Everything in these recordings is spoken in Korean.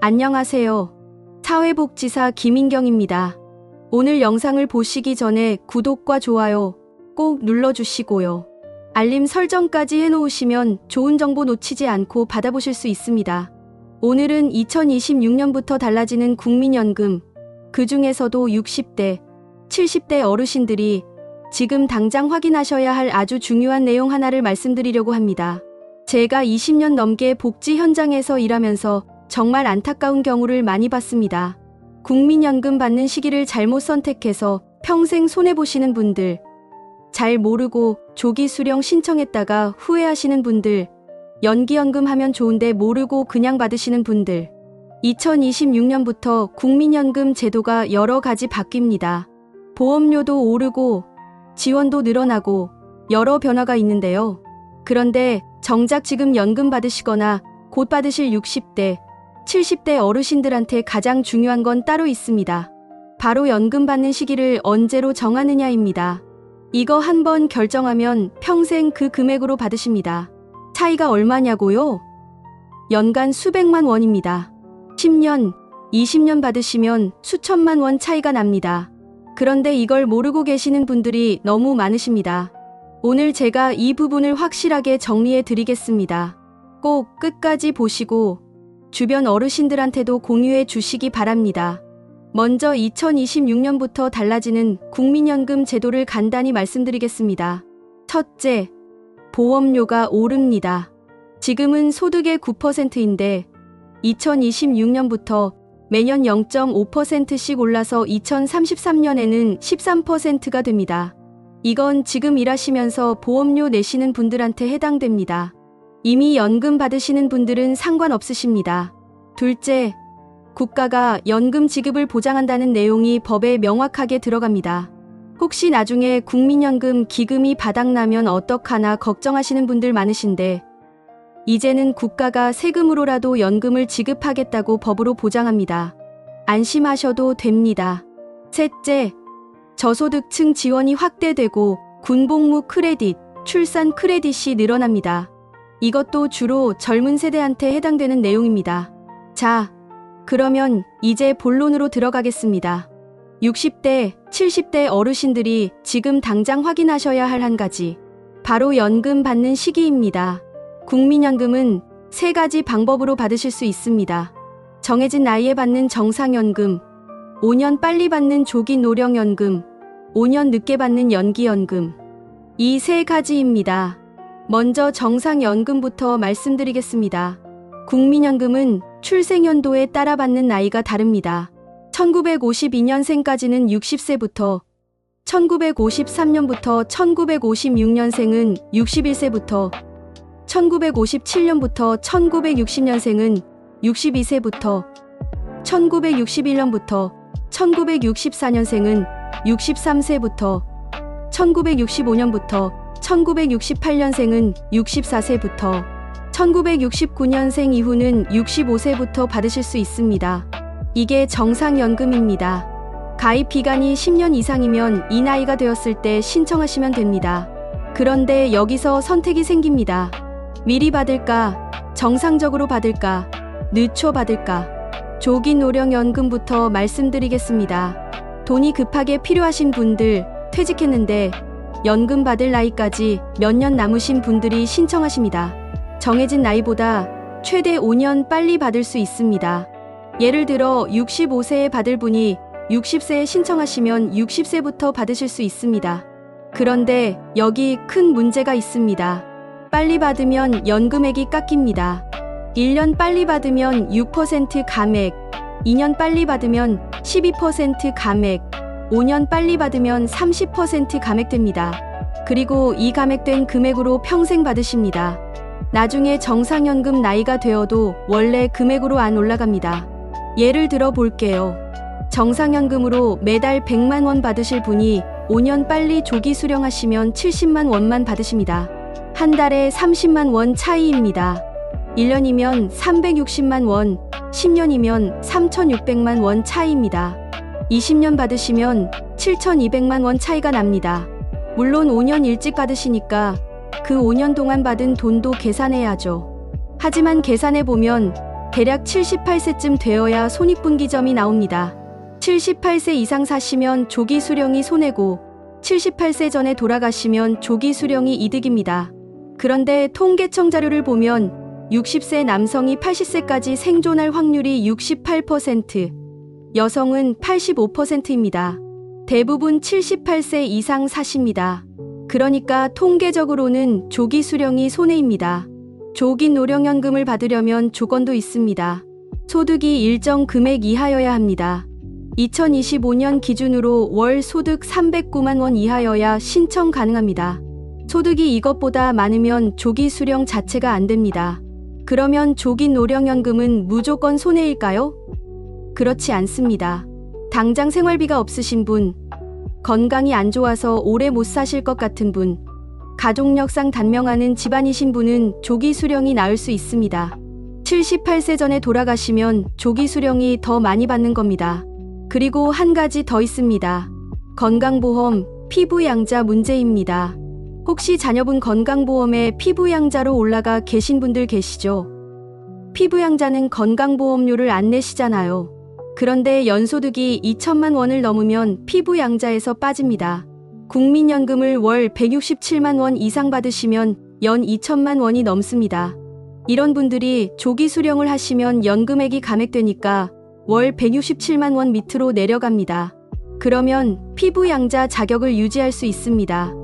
안녕하세요. 사회복지사 김인경입니다. 오늘 영상을 보시기 전에 구독과 좋아요 꼭 눌러주시고요. 알림 설정까지 해놓으시면 좋은 정보 놓치지 않고 받아보실 수 있습니다. 오늘은 2026년부터 달라지는 국민연금, 그 중에서도 60대, 70대 어르신들이 지금 당장 확인하셔야 할 아주 중요한 내용 하나를 말씀드리려고 합니다. 제가 20년 넘게 복지 현장에서 일하면서 정말 안타까운 경우를 많이 봤습니다. 국민연금 받는 시기를 잘못 선택해서 평생 손해보시는 분들, 잘 모르고 조기 수령 신청했다가 후회하시는 분들, 연기연금 하면 좋은데 모르고 그냥 받으시는 분들. 2026년부터 국민연금 제도가 여러 가지 바뀝니다. 보험료도 오르고 지원도 늘어나고 여러 변화가 있는데요. 그런데 정작 지금 연금 받으시거나 곧 받으실 60대, 70대 어르신들한테 가장 중요한 건 따로 있습니다. 바로 연금 받는 시기를 언제로 정하느냐입니다. 이거 한번 결정하면 평생 그 금액으로 받으십니다. 차이가 얼마냐고요? 연간 수백만 원입니다. 10년, 20년 받으시면 수천만 원 차이가 납니다. 그런데 이걸 모르고 계시는 분들이 너무 많으십니다. 오늘 제가 이 부분을 확실하게 정리해 드리겠습니다. 꼭 끝까지 보시고 주변 어르신들한테도 공유해 주시기 바랍니다. 먼저 2026년부터 달라지는 국민연금 제도를 간단히 말씀드리겠습니다. 첫째, 보험료가 오릅니다. 지금은 소득의 9%인데 2026년부터 매년 0.5%씩 올라서 2033년에는 13%가 됩니다. 이건 지금 일하시면서 보험료 내시는 분들한테 해당됩니다. 이미 연금 받으시는 분들은 상관없으십니다. 둘째, 국가가 연금 지급을 보장한다는 내용이 법에 명확하게 들어갑니다. 혹시 나중에 국민연금 기금이 바닥나면 어떡하나 걱정하시는 분들 많으신데 이제는 국가가 세금으로라도 연금을 지급하겠다고 법으로 보장합니다. 안심하셔도 됩니다. 셋째, 저소득층 지원이 확대되고 군복무 크레딧, 출산 크레딧이 늘어납니다. 이것도 주로 젊은 세대한테 해당되는 내용입니다. 자, 그러면 이제 본론으로 들어가겠습니다. 60대, 70대 어르신들이 지금 당장 확인하셔야 할 한 가지, 바로 연금 받는 시기입니다. 국민연금은 세 가지 방법으로 받으실 수 있습니다. 정해진 나이에 받는 정상연금, 5년 빨리 받는 조기 노령연금, 5년 늦게 받는 연기연금. 이 세 가지입니다. 먼저 정상연금부터 말씀드리겠습니다. 국민연금은 출생연도에 따라 받는 나이가 다릅니다. 1952년생까지는 60세부터, 1953년부터 1956년생은 61세부터, 1957년부터 1960년생은 62세부터, 1961년부터 1964년생은 63세부터, 1965년부터 1968년생은 64세부터, 1969년생 이후는 65세부터 받으실 수 있습니다. 이게 정상연금입니다. 가입 기간이 10년 이상이면 이 나이가 되었을 때 신청하시면 됩니다. 그런데 여기서 선택이 생깁니다. 미리 받을까? 정상적으로 받을까? 늦춰 받을까? 조기 노령연금부터 말씀드리겠습니다. 돈이 급하게 필요하신 분들, 퇴직했는데 연금 받을 나이까지 몇 년 남으신 분들이 신청하십니다. 정해진 나이보다 최대 5년 빨리 받을 수 있습니다. 예를 들어 65세에 받을 분이 60세에 신청하시면 60세부터 받으실 수 있습니다. 그런데 여기 큰 문제가 있습니다. 빨리 받으면 연금액이 깎입니다. 1년 빨리 받으면 6% 감액, 2년 빨리 받으면 12% 감액, 5년 빨리 받으면 30% 감액됩니다. 그리고 이 감액된 금액으로 평생 받으십니다. 나중에 정상연금 나이가 되어도 원래 금액으로 안 올라갑니다. 예를 들어 볼게요. 정상연금으로 매달 100만 원 받으실 분이 5년 빨리 조기 수령하시면 70만 원만 받으십니다. 한 달에 30만 원 차이입니다. 1년이면 360만 원, 10년이면 3,600만 원 차이입니다. 20년 받으시면 7,200만 원 차이가 납니다. 물론 5년 일찍 받으시니까 그 5년 동안 받은 돈도 계산해야죠. 하지만 계산해보면 대략 78세쯤 되어야 손익분기점이 나옵니다. 78세 이상 사시면 조기 수령이 손해고 78세 전에 돌아가시면 조기 수령이 이득입니다. 그런데 통계청 자료를 보면 60세 남성이 80세까지 생존할 확률이 68%, 여성은 85%입니다. 대부분 78세 이상 사십니다. 그러니까 통계적으로는 조기 수령이 손해입니다. 조기 노령연금을 받으려면 조건도 있습니다. 소득이 일정 금액 이하여야 합니다. 2025년 기준으로 월 소득 309만 원 이하여야 신청 가능합니다. 소득이 이것보다 많으면 조기 수령 자체가 안 됩니다. 그러면 조기 노령연금은 무조건 손해일까요? 그렇지 않습니다. 당장 생활비가 없으신 분, 건강이 안 좋아서 오래 못 사실 것 같은 분, 가족력상 단명하는 집안이신 분은 조기 수령이 나을 수 있습니다. 78세 전에 돌아가시면 조기 수령이 더 많이 받는 겁니다. 그리고 한 가지 더 있습니다. 건강보험, 피부양자 문제입니다. 혹시 자녀분 건강보험에 피부양자로 올라가 계신 분들 계시죠? 피부양자는 건강보험료를 안 내시잖아요. 그런데 연소득이 2천만 원을 넘으면 피부양자에서 빠집니다. 국민연금을 월 167만 원 이상 받으시면 연 2천만 원이 넘습니다. 이런 분들이 조기 수령을 하시면 연금액이 감액되니까 월 167만 원 밑으로 내려갑니다. 그러면 피부양자 자격을 유지할 수 있습니다.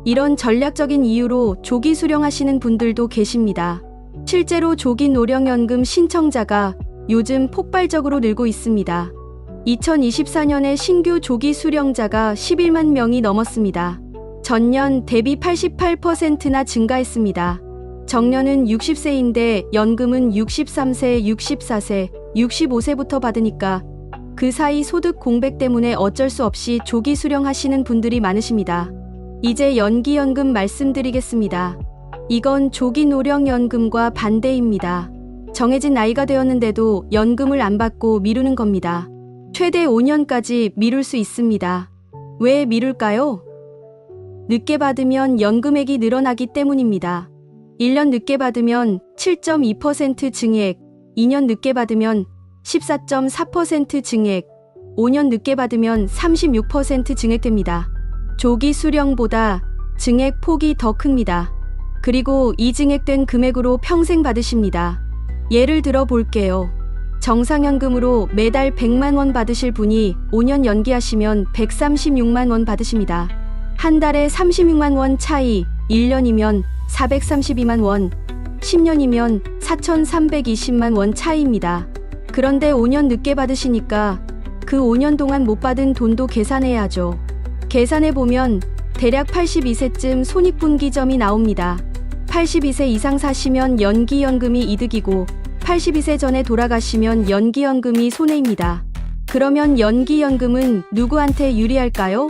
이런 전략적인 이유로 조기 수령하시는 분들도 계십니다. 실제로 조기 노령연금 신청자가 요즘 폭발적으로 늘고 있습니다. 2024년에 신규 조기 수령자가 11만 명이 넘었습니다. 전년 대비 88%나 증가했습니다. 정년은 60세인데 연금은 63세, 64세, 65세부터 받으니까 그 사이 소득 공백 때문에 어쩔 수 없이 조기 수령하시는 분들이 많으십니다. 이제 연기연금 말씀드리겠습니다. 이건 조기 노령연금과 반대입니다. 정해진 나이가 되었는데도 연금을 안 받고 미루는 겁니다. 최대 5년까지 미룰 수 있습니다. 왜 미룰까요? 늦게 받으면 연금액이 늘어나기 때문입니다. 1년 늦게 받으면 7.2% 증액, 2년 늦게 받으면 14.4% 증액, 5년 늦게 받으면 36% 증액됩니다. 조기 수령보다 증액 폭이 더 큽니다. 그리고 이 증액된 금액으로 평생 받으십니다. 예를 들어 볼게요. 정상연금으로 매달 100만 원 받으실 분이 5년 연기하시면 136만 원 받으십니다. 한 달에 36만 원 차이, 1년이면 432만 원, 10년이면 4,320만 원 차이입니다. 그런데 5년 늦게 받으시니까 그 5년 동안 못 받은 돈도 계산해야죠. 계산해보면 대략 82세쯤 손익분기점이 나옵니다. 82세 이상 사시면 연기연금이 이득이고 82세 전에 돌아가시면 연기연금이 손해입니다. 그러면 연기연금은 누구한테 유리할까요?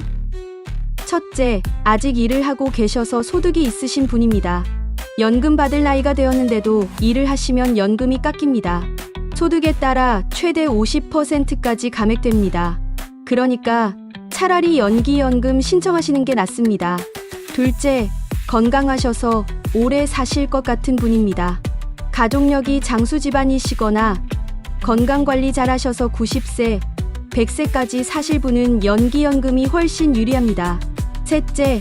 첫째, 아직 일을 하고 계셔서 소득이 있으신 분입니다. 연금 받을 나이가 되었는데도 일을 하시면 연금이 깎입니다. 소득에 따라 최대 50%까지 감액됩니다. 그러니까 차라리 연기연금 신청하시는 게 낫습니다. 둘째, 건강하셔서 오래 사실 것 같은 분입니다. 가족력이 장수 집안이시거나 건강관리 잘하셔서 90세, 100세까지 사실 분은 연기연금이 훨씬 유리합니다. 셋째,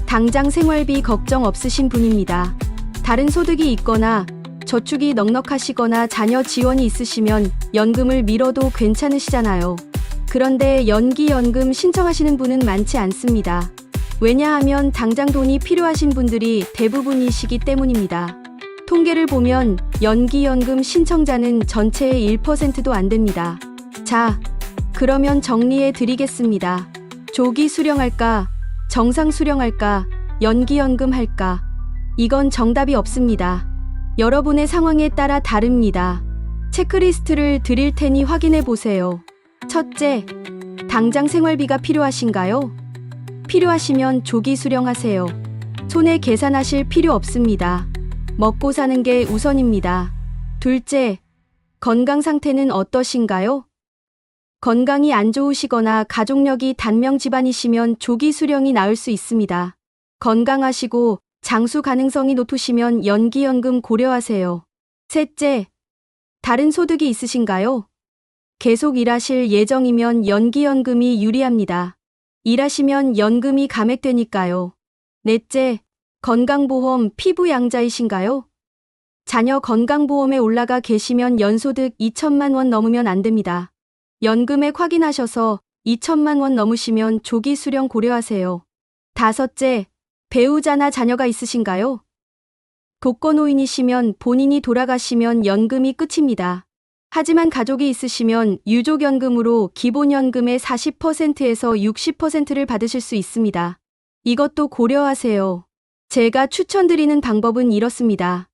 당장 생활비 걱정 없으신 분입니다. 다른 소득이 있거나 저축이 넉넉하시거나 자녀 지원이 있으시면 연금을 미뤄도 괜찮으시잖아요. 그런데 연기연금 신청하시는 분은 많지 않습니다. 왜냐하면 당장 돈이 필요하신 분들이 대부분이시기 때문입니다. 통계를 보면 연기연금 신청자는 전체의 1%도 안 됩니다. 자, 그러면 정리해 드리겠습니다. 조기 수령할까? 정상 수령할까? 연기연금 할까? 이건 정답이 없습니다. 여러분의 상황에 따라 다릅니다. 체크리스트를 드릴 테니 확인해 보세요. 첫째, 당장 생활비가 필요하신가요? 필요하시면 조기 수령하세요. 손해 계산하실 필요 없습니다. 먹고 사는 게 우선입니다. 둘째, 건강 상태는 어떠신가요? 건강이 안 좋으시거나 가족력이 단명 집안이시면 조기 수령이 나을 수 있습니다. 건강하시고 장수 가능성이 높으시면 연기연금 고려하세요. 셋째, 다른 소득이 있으신가요? 계속 일하실 예정이면 연기연금이 유리합니다. 일하시면 연금이 감액되니까요. 넷째, 건강보험 피부양자이신가요? 자녀 건강보험에 올라가 계시면 연소득 2천만 원 넘으면 안 됩니다. 연금액 확인하셔서 2천만 원 넘으시면 조기 수령 고려하세요. 다섯째, 배우자나 자녀가 있으신가요? 독거노인이시면 본인이 돌아가시면 연금이 끝입니다. 하지만 가족이 있으시면 유족연금으로 기본연금의 40%에서 60%를 받으실 수 있습니다. 이것도 고려하세요. 제가 추천드리는 방법은 이렇습니다.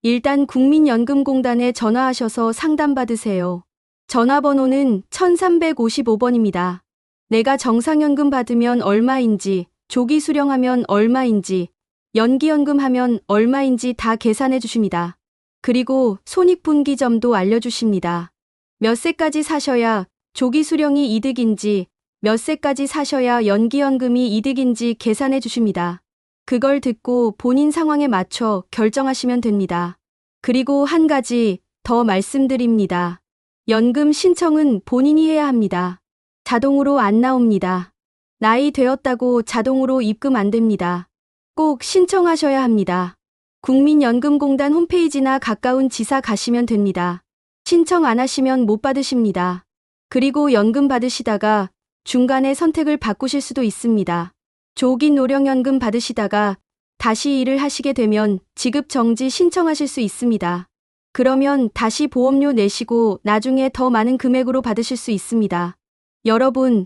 일단 국민연금공단에 전화하셔서 상담받으세요. 전화번호는 1355번입니다. 내가 정상연금 받으면 얼마인지, 조기 수령하면 얼마인지, 연기연금 하면 얼마인지 다 계산해 주십니다. 그리고 손익분기점도 알려주십니다. 몇 세까지 사셔야 조기 수령이 이득인지, 몇 세까지 사셔야 연기연금이 이득인지 계산해 주십니다. 그걸 듣고 본인 상황에 맞춰 결정하시면 됩니다. 그리고 한 가지 더 말씀드립니다. 연금 신청은 본인이 해야 합니다. 자동으로 안 나옵니다. 나이 되었다고 자동으로 입금 안 됩니다. 꼭 신청하셔야 합니다. 국민연금공단 홈페이지나 가까운 지사 가시면 됩니다. 신청 안 하시면 못 받으십니다. 그리고 연금 받으시다가 중간에 선택을 바꾸실 수도 있습니다. 조기 노령연금 받으시다가 다시 일을 하시게 되면 지급 정지 신청하실 수 있습니다. 그러면 다시 보험료 내시고 나중에 더 많은 금액으로 받으실 수 있습니다. 여러분,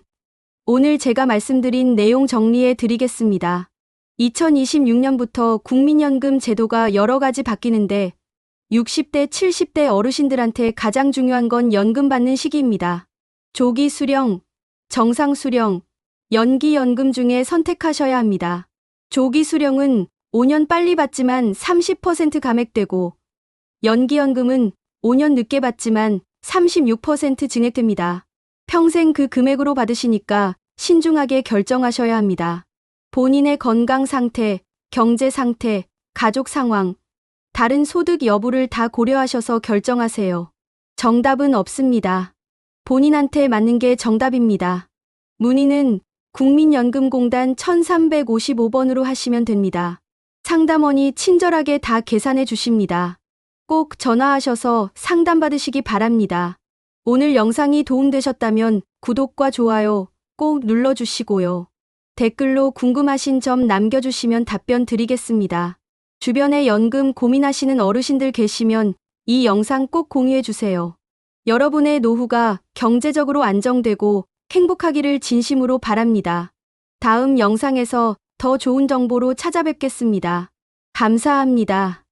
오늘 제가 말씀드린 내용 정리해 드리겠습니다. 2026년부터 국민연금 제도가 여러 가지 바뀌는데 60대, 70대 어르신들한테 가장 중요한 건 연금 받는 시기입니다. 조기 수령, 정상 수령, 연기연금 중에 선택하셔야 합니다. 조기 수령은 5년 빨리 받지만 30% 감액되고 연기연금은 5년 늦게 받지만 36% 증액됩니다. 평생 그 금액으로 받으시니까 신중하게 결정하셔야 합니다. 본인의 건강 상태, 경제 상태, 가족 상황, 다른 소득 여부를 다 고려하셔서 결정하세요. 정답은 없습니다. 본인한테 맞는 게 정답입니다. 문의는 국민연금공단 1355번으로 하시면 됩니다. 상담원이 친절하게 다 계산해 주십니다. 꼭 전화하셔서 상담받으시기 바랍니다. 오늘 영상이 도움되셨다면 구독과 좋아요 꼭 눌러주시고요. 댓글로 궁금하신 점 남겨주시면 답변 드리겠습니다. 주변에 연금 고민하시는 어르신들 계시면 이 영상 꼭 공유해주세요. 여러분의 노후가 경제적으로 안정되고 행복하기를 진심으로 바랍니다. 다음 영상에서 더 좋은 정보로 찾아뵙겠습니다. 감사합니다.